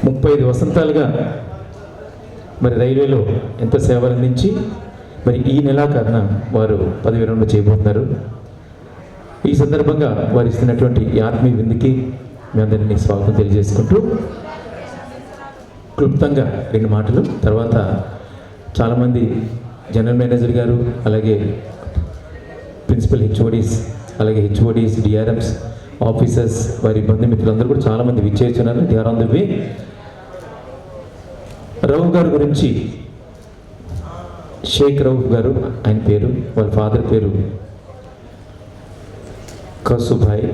35 వసంతాలుగా మరి రైల్వేలో ఎంతో సేవలు అందించి మరి ఈ నెలాఖరున వారు పదవి విరమణ చేయబోతున్నారు. ఈ సందర్భంగా వారు ఇస్తున్నటువంటి ఈ ఆత్మీయ విందుకి మీ అందరినీ స్వాగతం తెలియజేసుకుంటూ క్లుప్తంగా 2 మాటలు, తర్వాత చాలామంది జనరల్ మేనేజర్ గారు, అలాగే ప్రిన్సిపల్ హెచ్ఓడీస్, అలాగే హెచ్ఓడీస్, డిఆర్ఎంస్, ఆఫీసర్స్, వారి బంధుమిత్రులందరూ కూడా చాలామంది విచ్చేస్తున్నారు. They are on the way. Rauf గారి గురించి, షేక్ రౌఫ్ గారు ఆయన పేరు, వాళ్ళ ఫాదర్ పేరు కసుభాయ్,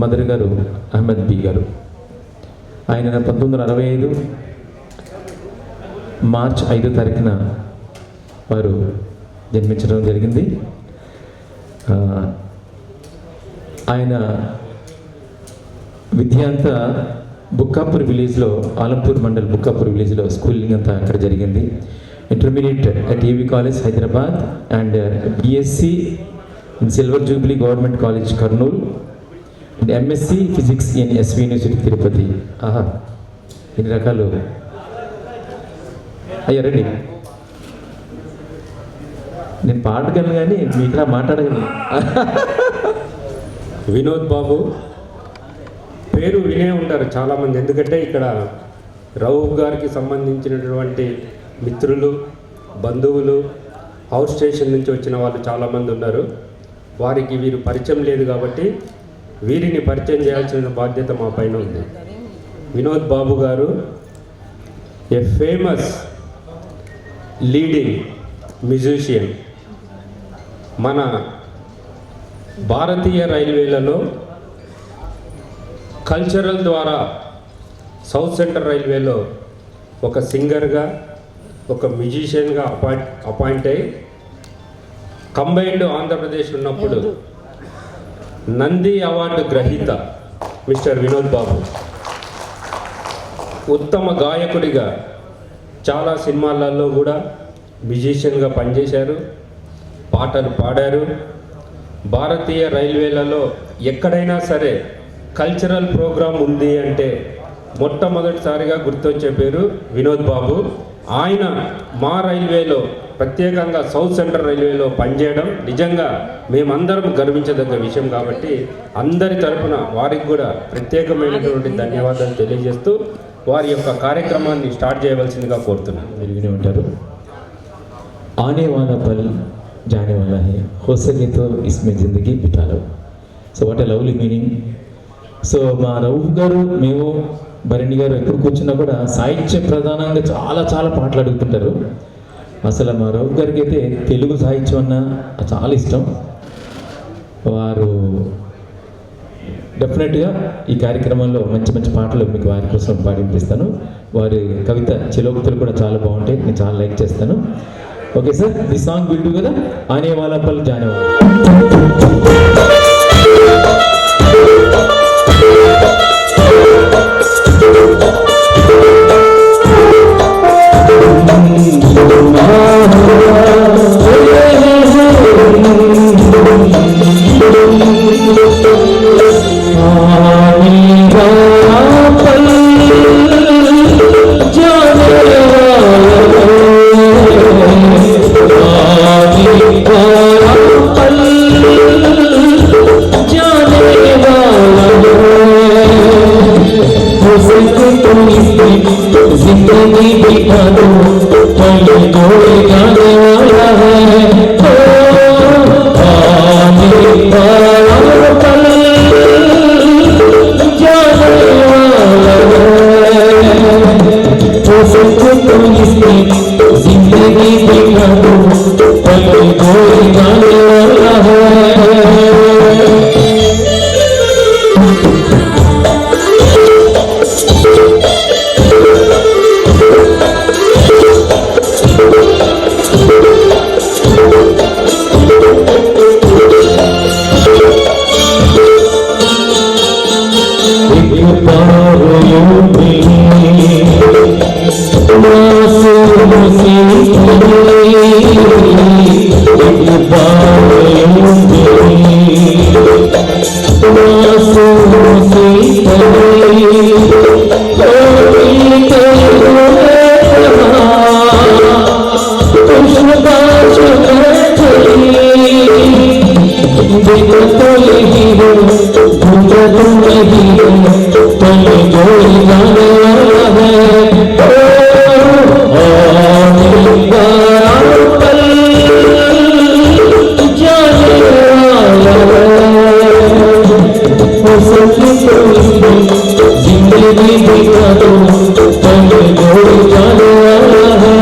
మదర్ గారు అహ్మద్ బీ గారు. ఆయన 1965 మార్చ్ 5వ తారీఖున వారు జన్మించడం జరిగింది. ఆయన విద్య అంతా బుక్కాపూర్ విలేజ్లో, ఆలంపూర్ మండల్ బుక్కాపూర్ విలేజ్లో స్కూలింగ్ అంతా అక్కడ జరిగింది. Intermediate at AV college Hyderabad and BSc in silver jubilee government college Kurnool and MSc physics in SV university Tirupati. ఆహా, ఇన్ని రకాలు. అయ్యా రండి, నేను పాడగలను కానీ మీకు మాట్లాడగలను. వినోద్ బాబు పేరు వినే ఉంటారు చాలామంది, ఎందుకంటే ఇక్కడ రౌఫ్ గారికి సంబంధించినటువంటి మిత్రులు, బంధువులు, హౌస్ స్టేషన్ నుంచి వచ్చిన వాళ్ళు చాలామంది ఉన్నారు. వారికి వీరు పరిచయం లేదు కాబట్టి వీరిని పరిచయం చేయాల్సిన బాధ్యత మా పైన ఉంది. వినోద్ బాబు గారు ఏ ఫేమస్ లీడింగ్ మ్యూజిషియన్. మన భారతీయ రైల్వేలలో కల్చరల్ ద్వారా సౌత్ సెంట్రల్ రైల్వేలో ఒక సింగర్గా, ఒక మ్యూజిషియన్గా అపాయింట్ అయ్యి కంబైన్డ్ ఆంధ్రప్రదేశ్ ఉన్నప్పుడు నంది అవార్డు గ్రహీత మిస్టర్ వినోద్ బాబు. ఉత్తమ గాయకుడిగా చాలా సినిమాలలో కూడా మ్యూజిషియన్గా పనిచేశారు, పాటలు పాడారు. భారతీయ రైల్వేలలో ఎక్కడైనా సరే కల్చరల్ ప్రోగ్రాం ఉంది అంటే మొట్టమొదటిసారిగా గుర్తొచ్చే పేరు వినోద్ బాబు. ఆయన మా రైల్వేలో, ప్రత్యేకంగా సౌత్ సెంట్రల్ రైల్వేలో పనిచేయడం నిజంగా మేమందరం గర్వించదగ్గ విషయం. కాబట్టి అందరి తరఫున వారికి కూడా ప్రత్యేకమైనటువంటి ధన్యవాదాలు తెలియజేస్తూ వారి యొక్క కార్యక్రమాన్ని స్టార్ట్ చేయవలసిందిగా కోరుతున్నాను. మీరు విని ఉంటారు, ఆనే వాలా పల్ జానే వాలా హై, హో సకే తో ఇస్మే జిందగీ బితా లో. So what a lovely meaning. So మా రౌఫ్ గారు, మేము భరణి గారు ఎప్పుడు కూర్చున్నా కూడా సాహిత్య ప్రధానంగా చాలా చాలా పాటలు అడుగుతుంటారు. అసలు మా రౌఫ్ గారికి అయితే తెలుగు సాహిత్యం అన్న చాలా ఇష్టం. వారు డెఫినెట్గా ఈ కార్యక్రమంలో మంచి మంచి పాటలు మీకు వారి కోసం పాడిపిస్తాను. వారి కవిత చిలోక్తులు కూడా చాలా బాగుంటాయి, నేను చాలా లైక్ చేస్తాను. Okay sir, the song will do కదా, ఆనే వాలా పల్ జానే వాలా. Bye. देखो तो यही हो, ढूंढो तो यही हो, पल जोड़ी जाने वाला है। आने वाला पल जाने वाला है। हो सके तो इसमें जिंदगी बिता दो, पल जोड़ी जाने वाला है।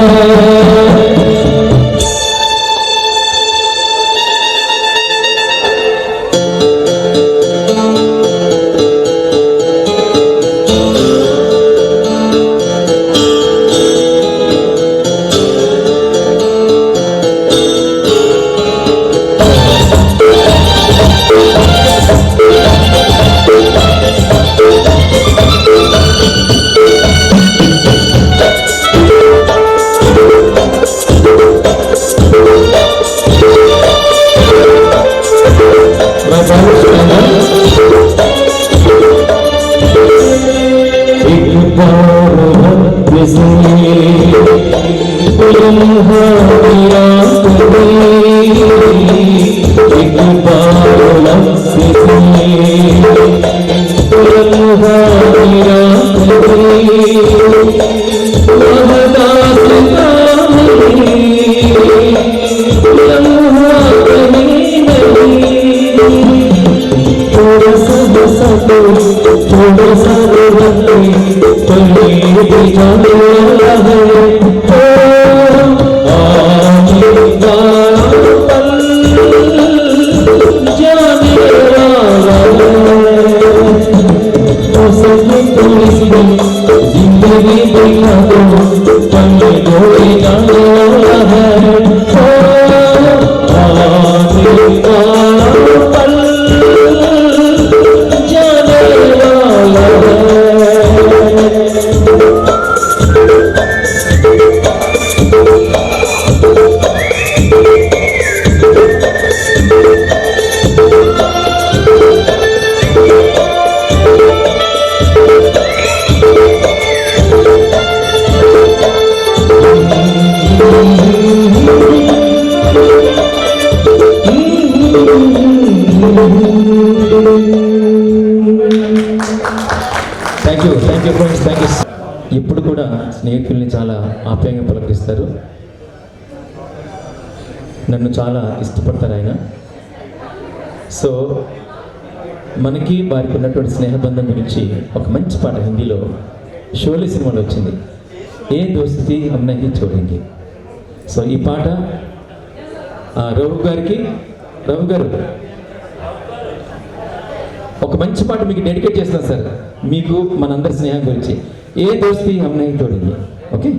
Thank you friends, thank you. ఇప్పుడు కూడా స్నేహితుల్ని చాలా ఆప్యాయంగా పలకరిస్తారు, నన్ను చాలా ఇష్టపడతారు ఆయన. సో మనకి వారికి ఉన్నటువంటి స్నేహబంధం గురించి ఒక మంచి పాట హిందీలో షోలే సినిమాలో వచ్చింది, ఏ దోస్తి అమ్మాయి చూడండి. సో ఈ పాట రఘు గారికి, రఘు గారు ఒక మంచి పాట మీకు డెడికేట్ చేస్తాను సార్, మీకు మనందరి స్నేహం గురించి, ఏ దోస్తి అమ్మాయి చూడండి. ఓకే,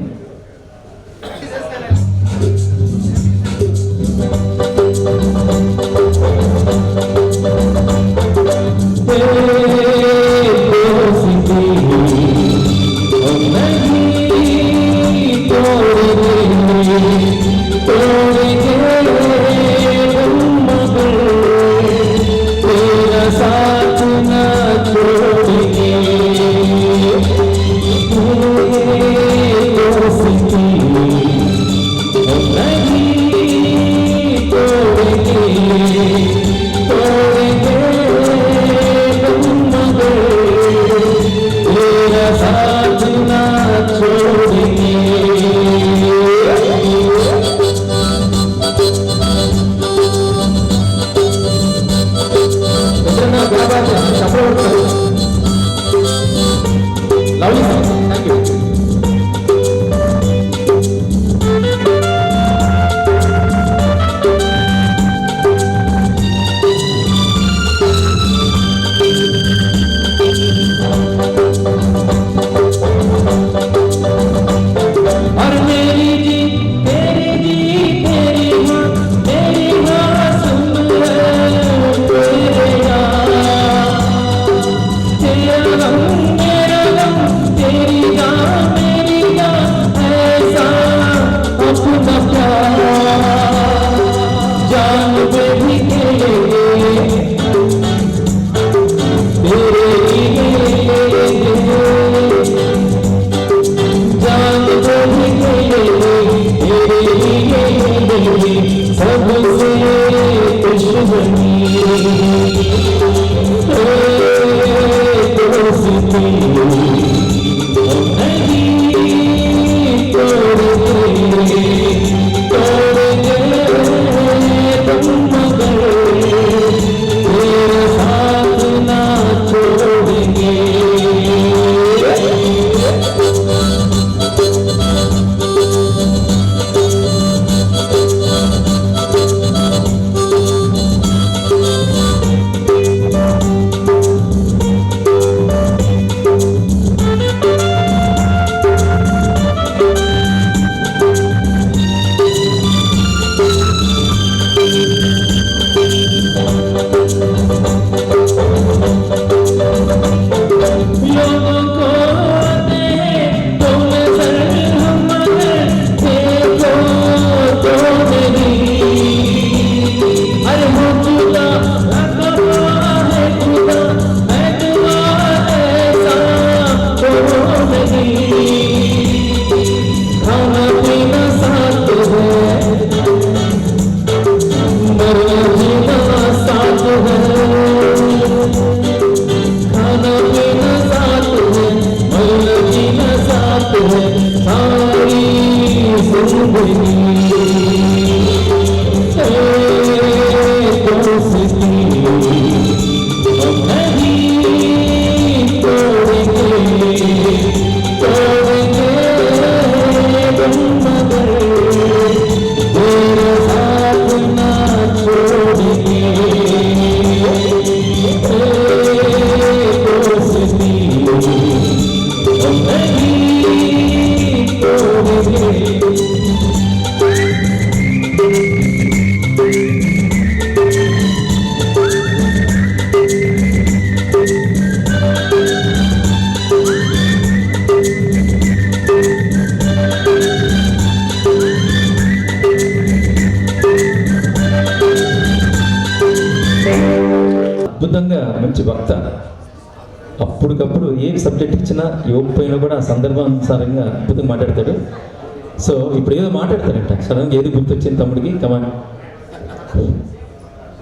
అద్భుతంగా మంచి వక్త. అప్పటికప్పుడు ఏ సబ్జెక్ట్ ఇచ్చినా ఇవ్వకపోయినా కూడా ఆ సందర్భానుసారంగా అద్భుతంగా మాట్లాడతాడు. సో ఇప్పుడు ఏదో మాట్లాడతారంట, సడన్గా ఏది గుర్తొచ్చింది తమ్ముడికి? కమాన్.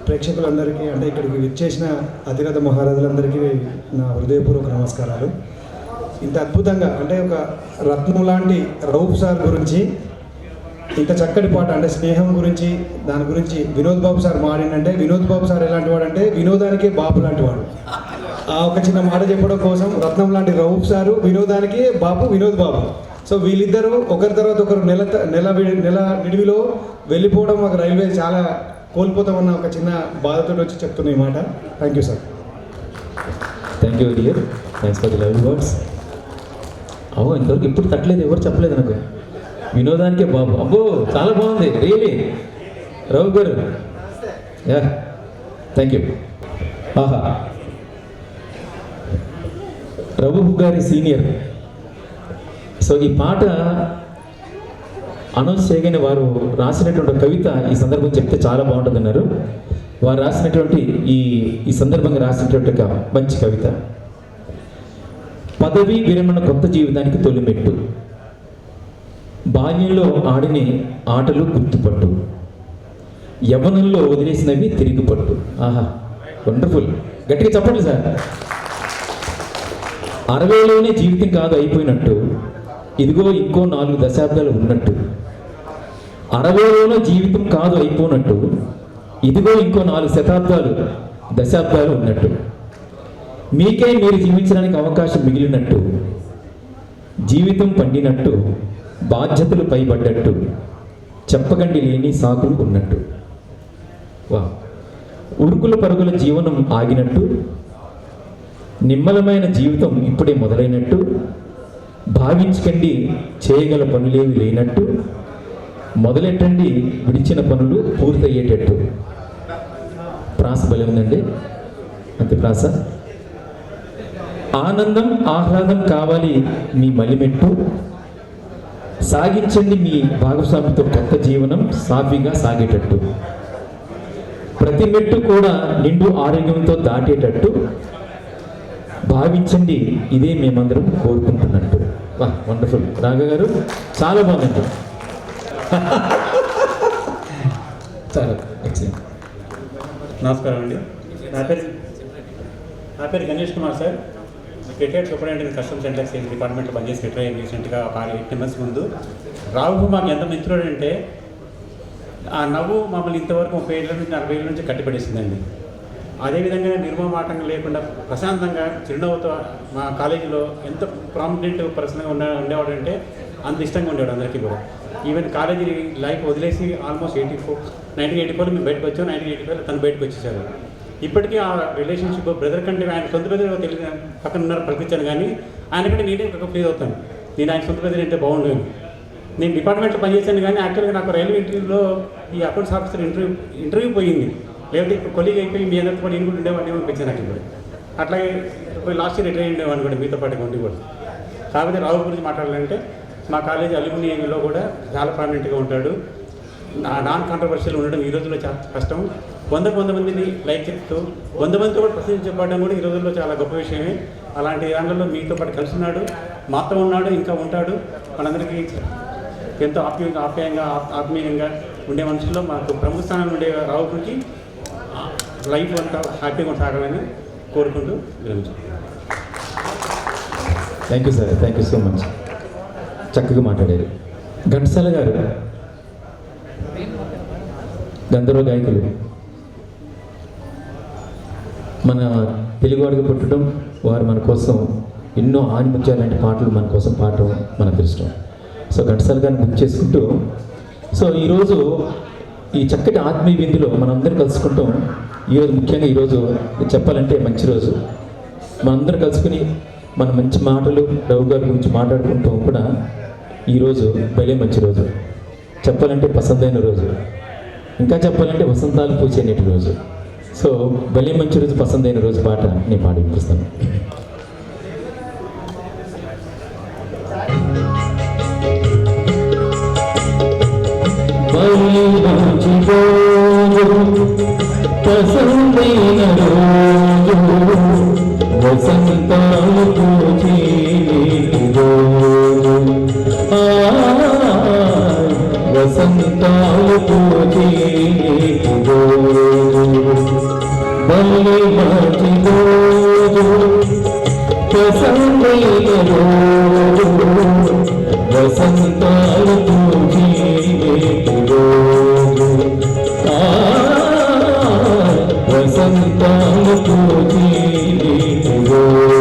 ప్రేక్షకులందరికీ, అంటే ఇక్కడికి విచ్చేసిన అతిరథ మహారాజులందరికీ నా హృదయపూర్వక నమస్కారాలు. ఇంత అద్భుతంగా, అంటే ఒక రత్నం లాంటి రౌఫ్ సార్ గురించి ఇంత చక్కటి పాట, అంటే స్నేహం గురించి, దాని గురించి వినోద్ బాబు సార్ మాడిందంటే, వినోద్ బాబు సార్ ఎలాంటి వాడు అంటే వినోదానికే బాబు లాంటి వాడు. ఆ ఒక చిన్న మాట చెప్పడం కోసం, రత్నం లాంటి రౌఫ్ సారు, వినోదానికి బాబు వినోద్ బాబు. సో వీళ్ళిద్దరూ ఒకరి తర్వాత ఒకరు నెల విడివిలో వెళ్ళిపోవడం, మాకు రైల్వే చాలా కోల్పోతామన్న ఒక చిన్న బాధతో వచ్చి చెప్తున్న ఈ మాట. Thank you sir. Thank you dear, thanks for the love words. అవు ఇంతవరకు ఇప్పుడు తట్టలేదు, ఎవరు చెప్పలేదు నాకు. వినోదానికే బాబు, అబ్బో చాలా బాగుంది, రియలీ. రఘు గారు, యా థ్యాంక్ యూ. ఆహా, రఘు గారి సీనియర్. సో ఈ పాట అనౌన్స్ చేయగానే వారు రాసినటువంటి కవిత ఈ సందర్భం చెప్తే చాలా బాగుంటుంది అన్నారు. వారు రాసినటువంటి ఈ సందర్భంగా రాసినటువంటి ఒక మంచి కవిత. పదవి విరమణ కొత్త జీవితానికి తొలిమెట్టు, బాల్యంలో ఆడిని ఆటలు గుర్తుపట్టు, యవ్వనంలో వదిలేసినవి తిరిగి పట్టు. ఆహా, వండర్ఫుల్, గట్టిగా చెప్పండి సార్. 60లోనే జీవితం కాదు అయిపోయినట్టు, ఇదిగో ఇంకో 4 దశాబ్దాలు ఉన్నట్టు. 60లోనే జీవితం కాదు అయిపోయినట్టు, ఇదిగో ఇంకో 4 దశాబ్దాలు ఉన్నట్టు. మీకే మీరు జీవించడానికి అవకాశం మిగిలినట్టు, జీవితం పండినట్టు, బాధ్యతలు పైబడ్డట్టు, చెప్పకండి లేని సాకులు ఉన్నట్టు. వా, ఉరుకుల పరుగుల జీవనం ఆగినట్టు, నిమ్మలమైన జీవితం ఇప్పుడే మొదలైనట్టు, భావించకండి చేయగల పనులేవి లేనట్టు, మొదలెట్టండి విడిచిన పనులు పూర్తయ్యేటట్టు. ప్రాస బలి ఉందండి, అంతే ప్రాస. ఆనందం ఆహ్లాదం కావాలి మీ మలిమెట్టు, సాగించండి మీ భాగస్వామితో కొత్త జీవనం సాఫీగా సాగేటట్టు, ప్రతి మెట్టు కూడా నిండు ఆరోగ్యంతో దాటేటట్టు, భావించండి ఇదే మేమందరం కోరుకుంటున్నట్టు. వా, వండర్ఫుల్ రాఘవ గారు, చాలా బాగుందండి. చాలా ఎక్సలెంట్. నమస్కారం అండి. నా పేరు Ganesh Kumar sir. Retired superintendent customs and excise డిపార్ట్మెంట్లో పనిచేసి రిటైర్ అయ్యి రీసెంట్గా ఒక 8 months ముందు. రావు మాకు ఎంత మిత్రుడు అంటే ఆ నవ్వు మమ్మల్ని ఇంతవరకు 30 ఏళ్ళ నుంచి 40 ఏళ్ళ నుంచి కట్టిపడేసిందండి. అదేవిధంగా నిర్మమాటంగా లేకుండా ప్రశాంతంగా చిరునవ్వుతో మా కాలేజీలో ఎంత ప్రామినెంట్ పర్సన్గా ఉండేవాడంటే అంత ఇష్టంగా ఉండేవాడు అందరికీ కూడా. ఈవెన్ కాలేజీ లైఫ్ వదిలేసి ఆల్మోస్ట్ 1984 మేము బయటకు వచ్చాం. 1985 తను బయటకు వచ్చేసారు. ఇప్పటికీ ఆ రిలేషన్షిప్ బ్రదర్ కంటే ఆయన సొంత బ్రదర్ తెలియదు పక్కన ఉన్నారు పలిపించాను, కానీ ఆయనకంటే నేనే ఒక ఫీల్ అవుతాను. నేను ఆయన సొంత బ్రదర్ అంటే బాగుండేది. నేను డిపార్ట్మెంట్లో పనిచేశాను, కానీ యాక్చువల్గా నాకు రైల్వే ఇంటర్వ్యూలో ఈ అకౌంట్స్ ఆఫీసర్ ఇంటర్వ్యూ పోయింది. లేకపోతే ఇప్పుడు కొలీగ్ అయిపోయి మీ అందరితో పాటు నేను కూడా ఉండేవాడిని అనిపించాను నాకు. ఇప్పుడు అట్లాగే లాస్ట్ ఇయర్ రిటైర్ అయ్యేవాడిని కూడా మీతో పాటు ఉండి కూడా. కాకపోతే రావు గురించి మాట్లాడాలంటే మా కాలేజీ అల్యూమినియంలో కూడా చాలా ప్రామినెంట్గా ఉంటాడు. నాన్ కాంట్రవర్షియల్ ఉండడం ఈ రోజుల్లో చాలా కష్టం. 100 మందిని లైక్ చెప్తూ 100 మందితో కూడా ప్రశ్నించబడడం కూడా ఈ రోజుల్లో చాలా గొప్ప విషయమే. అలాంటి దాంట్లో మీతో పాటు కలిసి ఉన్నాడు, మాతో ఉన్నాడు, ఇంకా ఉంటాడు. మనందరికీ ఎంతో ఆత్మీయంగా ఉండే మనుషుల్లో మనకు ప్రముఖ స్థానంలో ఉండే రావు గురించి లైఫ్ అంతా హ్యాపీగా సాగాలని కోరుకుంటూ విరమించాను. Thank you sir, thank you so much. చక్కగా మాట్లాడారు. ఘంటసాల గారు గంధర్వ గాయకులు. మన తెలుగువాడిగా పుట్టడం, వారు మన కోసం ఎన్నో ఆణిముత్యాలు లాంటి పాటలు మన కోసం పాడటం మన అదృష్టం. సో ఘంటసాల గారిని గుర్తు చేసుకుంటూ, సో ఈరోజు ఈ చక్కటి ఆత్మీయ విందులో మనందరం కలుసుకుంటాం. ఈరోజు ముఖ్యంగా ఈరోజు చెప్పాలంటే మంచి రోజు. మనందరం కలుసుకుని మన మంచి మాటలు రవి గారి గురించి మాట్లాడుకుంటాం కూడా. ఈరోజు భలే మంచి రోజు, చెప్పాలంటే పసందైన రోజు, ఇంకా చెప్పాలంటే వసంతాలు పూచేనేటి రోజు. సో భలే మంచి రోజు, పసందైన రోజు పాట నేను పాడి వినిపిస్తాను. పసందైన రోజు, వసంతాలు పూచేనేటి రోజు, వసంతాలు పూచేనేటి రోజు, భలే మంచి రోజు, పసందైన రోజు, వసంతాలు పూచేనేటి రోజు, వసంతాలు పూచేనేటి రోజు.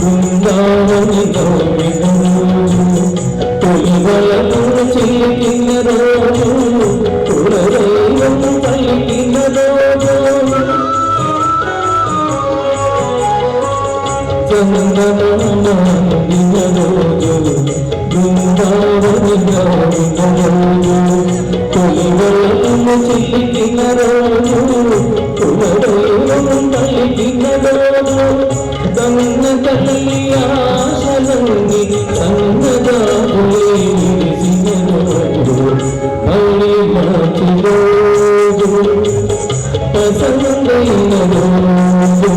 బృందావని చిలికిన రోజు కులదైవం పలికిన రోజు కన్న తల్లి ఆశలన్నీ సన్నగా విరిసిన రోజు మళ్ళీ మంచి రోజు పసందైన రోజు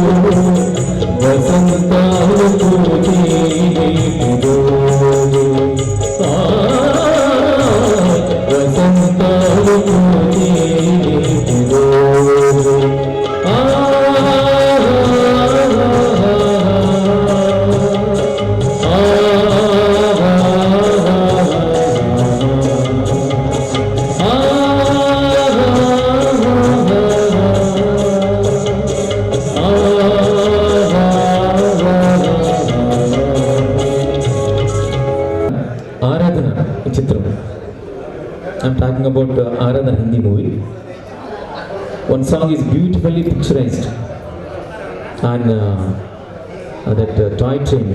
వసంతాలు పూజే రోజు వసంతాలు పూజే రోజు ఆరాధన చిత్రం. I'm talking about Aradhana Hindi movie. One song is beautifully picturized on that toy train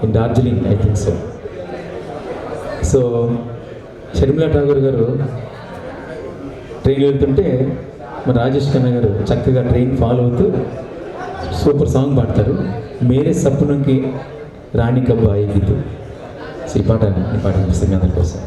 in Darjeeling, I think so. So, Sharmila Tagore garu train వెళ్తుంటే మన రాజేష్ ఖన్నా గారు చక్కగా ట్రైన్ ఫాలో అవుతూ సూపర్ సాంగ్ పాడతారు, మేరే సప్నంకి రాణి కబ్బు ఆయేగితు. ఈ పాట అనిపిస్తుంది అందరి కోసం.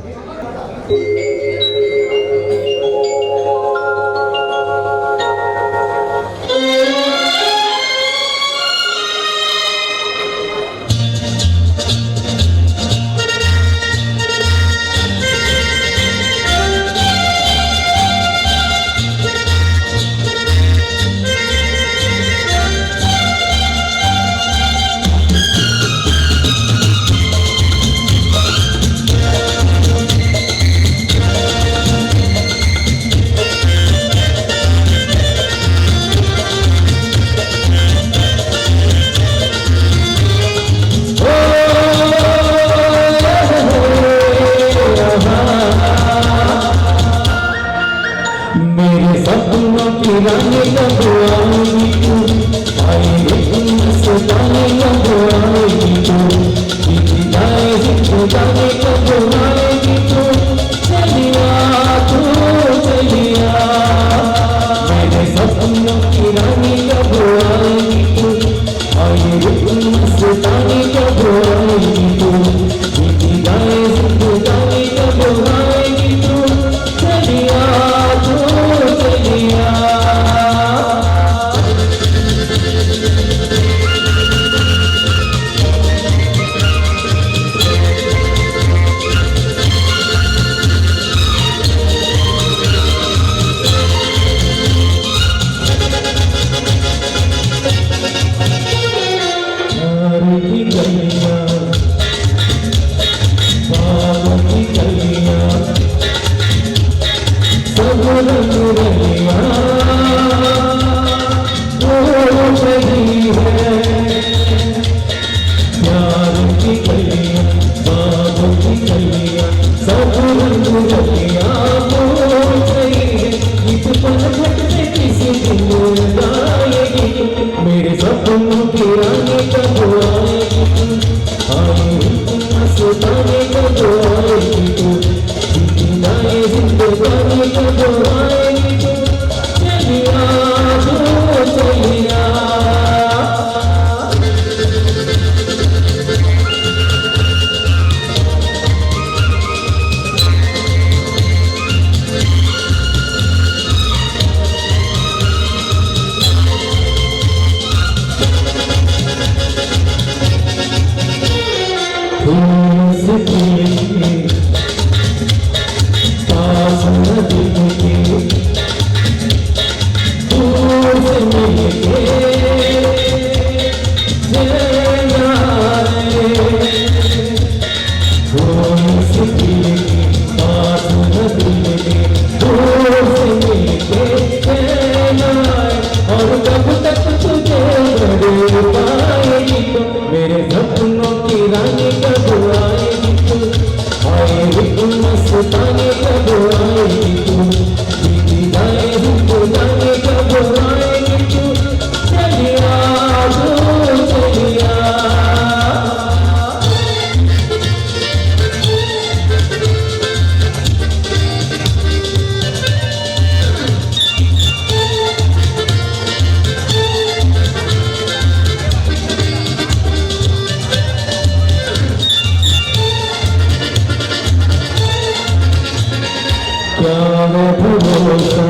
प्यार भरोसा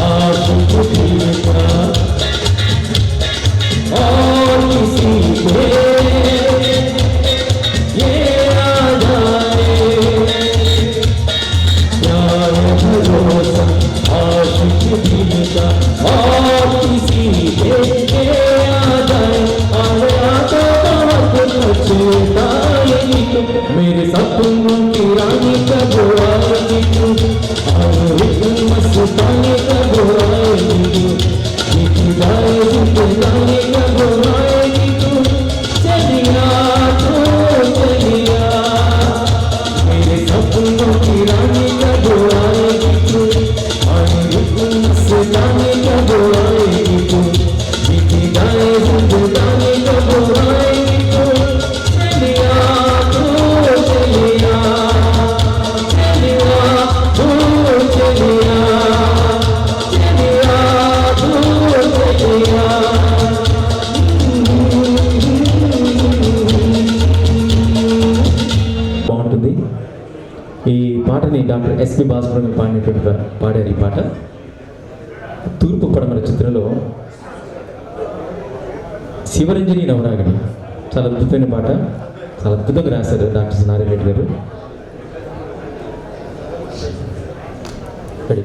आशिक दिल का और किसी पे ये आ जाए प्यार भरोसा आशिक दिल का और किसी पे ये आ जाए मेरे सपनों की रानी का गोआएगी तू मस्तानी का गोआएगी तू जाने का गोआएगी तू चलिया मेरे सपनों की रानी का गोआएगी तू मस्तानी का गोआएगी तू जाए जिंदगानी का गोआएगी तू బాగుంటుంది. ఈ పాటని డాక్టర్ ఎస్పి బాలసుబ్రహ్మణ్యం పాడారు. ఈ పాట తూర్పు పడమర చిత్రంలో శివరంజని నవరాగిణి చాలా అద్భుతమైన పాట, చాలా అద్భుతంగా రాశారు డాక్టర్ నారాయణ రెడ్డి గారు. రెడీ.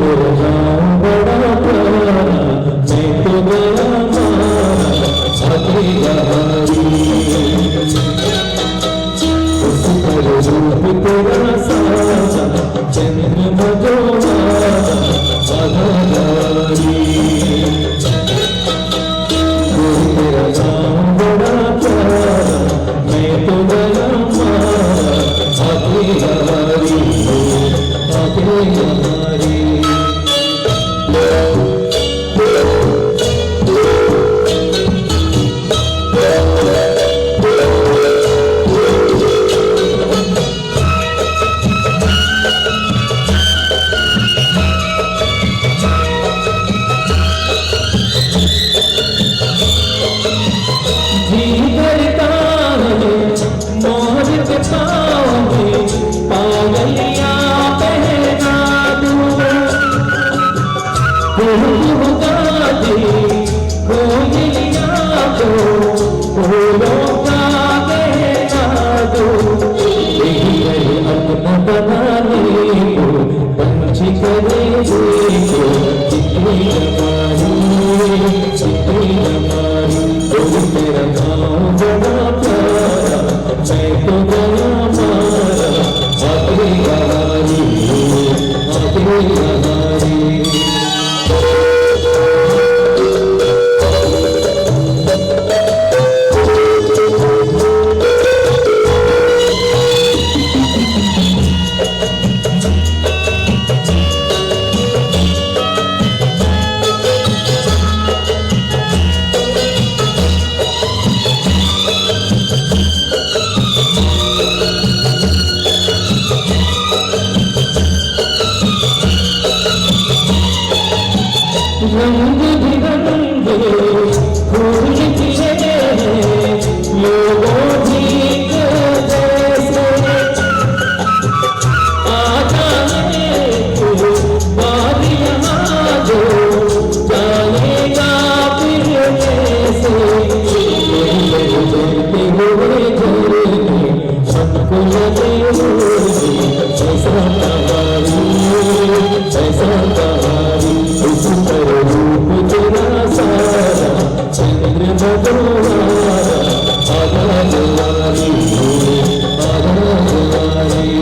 तेरा नाम बड़ा प्यारा, मैं तो गया मारा छाती गवारी। उस पर रूप तेरा साजा चंद्रमा जो मारा बाधारी। तेरा नाम बड़ा प्यारा, मैं तो गया मारा छाती गवारी छाती गवारी। रंग बिरंगे फूल खिले हैं लोगों भीग जैसे। आ जाने को बारी यहाँ जो जानेगा फिर कैसे। चलते हुए घर में सबको लगे ऐसा कहानी ऐसा कहानी। उस पर रूप तेरा सारा चंद्रमा दोबारा आधा जवानी आधा जवानी।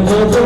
Zindabad!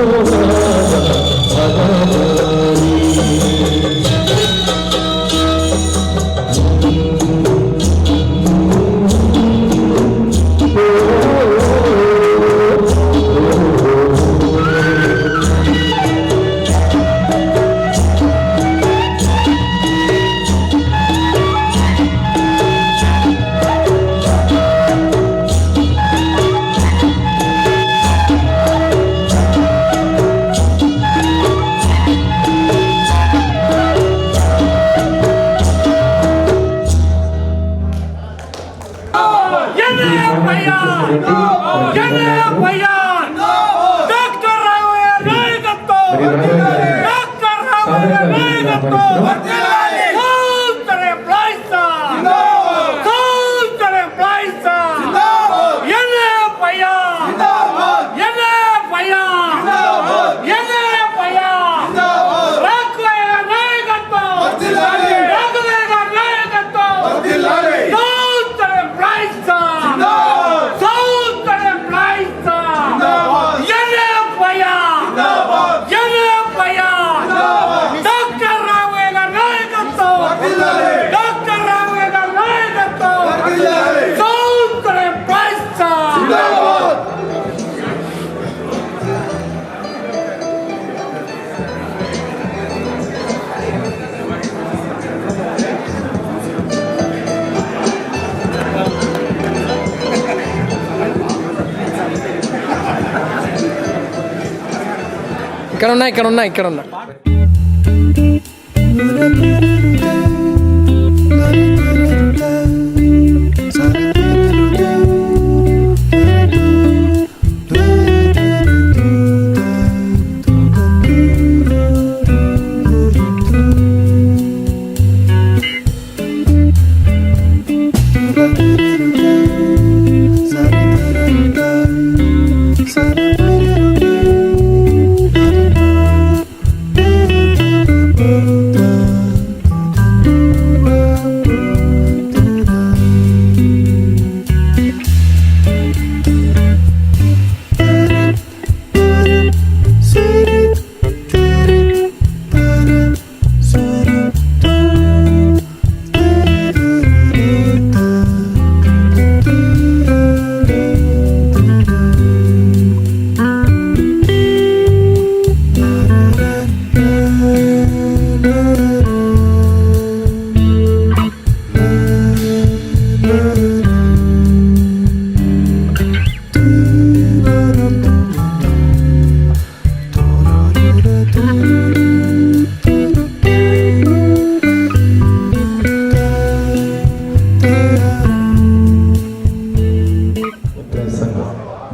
ఇక్కడున్నా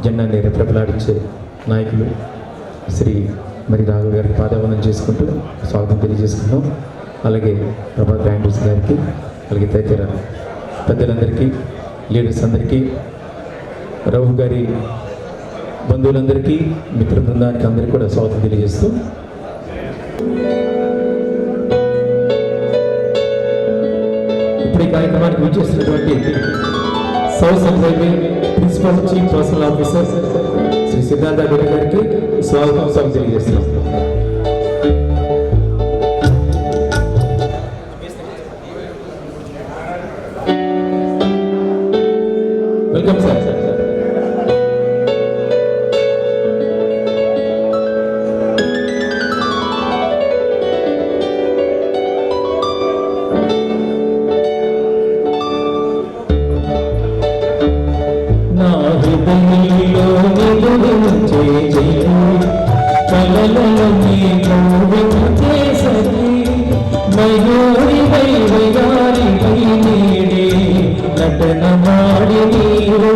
జెండాన్ని రెపరెపలాడించే నాయకులు శ్రీ మరి రాఘవ గారికి పాదవందనం చేసుకుంటూ స్వాగతం తెలియజేసుకున్నాం. అలాగే ప్రభాత్ బ్యాండర్స్ గారికి, అలాగే తదితర పెద్దలందరికీ, లీడర్స్ అందరికీ, రఘు గారి బంధువులందరికీ, మిత్ర బృందానికి అందరికీ కూడా స్వాగతం తెలియజేస్తూ ఇప్పుడు ఈ కార్యక్రమానికి విచ్చేసినటువంటి south highway principal chief personnel officer Shri Siddhartha Goud గారికి స్వాగతం తెలియజేస్తున్నాం. Welcome sir. మయూరి వైవయారి నీడే నటన మాడి నీరు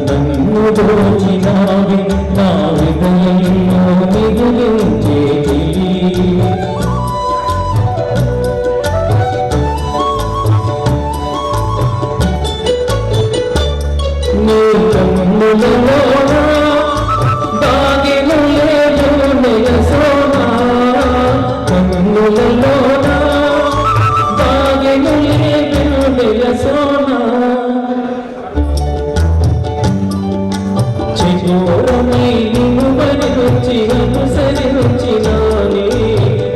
నన్ను దోచినావి నా హృదయంలో మిగిలించే నీ కన్నులలో దాగిన లేదు నయసోనా కన్నులలో సోనా చిగోరమై నిన్ను బలి వచ్చి అనుసరి వచ్చినానే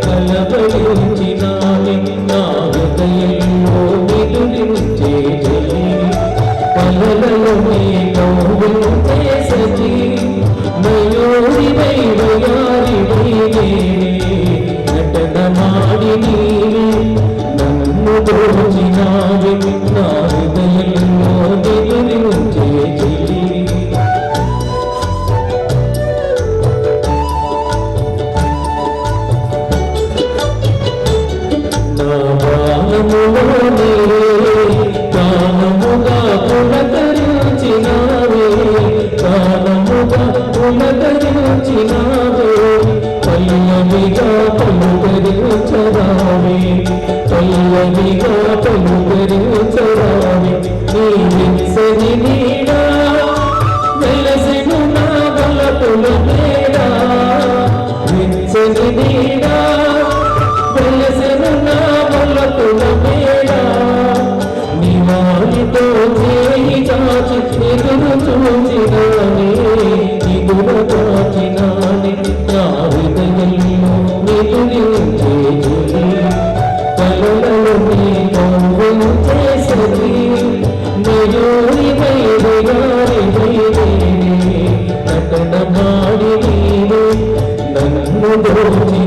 కలబలి వచ్చినానే నా హృదయంలో విదులి వచ్చే జలి కలలలో నవ్వు సజి మయూరి వైవయారి వైనే నటన మాడి నీవే నన్ను దోచినావే నా హృదయంలో దిగులి ఉంచే చెలి నా బాలములోనే గానముగా పులకరించినావే గానముగా పులకరించినావే పల్లవిగా పలుకరించరావే పల్లవిగా పలుకరించరావే నీ విసరి నీడా వెలసెను నా బలపుల మేడా విసరి నీడా వెలసెను నా బలపుల మేడా నివారితో చేయి చాచి ఎదురు చూచినానే ఎదురు కాచినానే నా హృదయంలో నిదురి ఉంచే కలలలో నవ్వు చేసరి మయూరి వైవయారి వైనే నటన మాడి నీవే నన్ను దోచి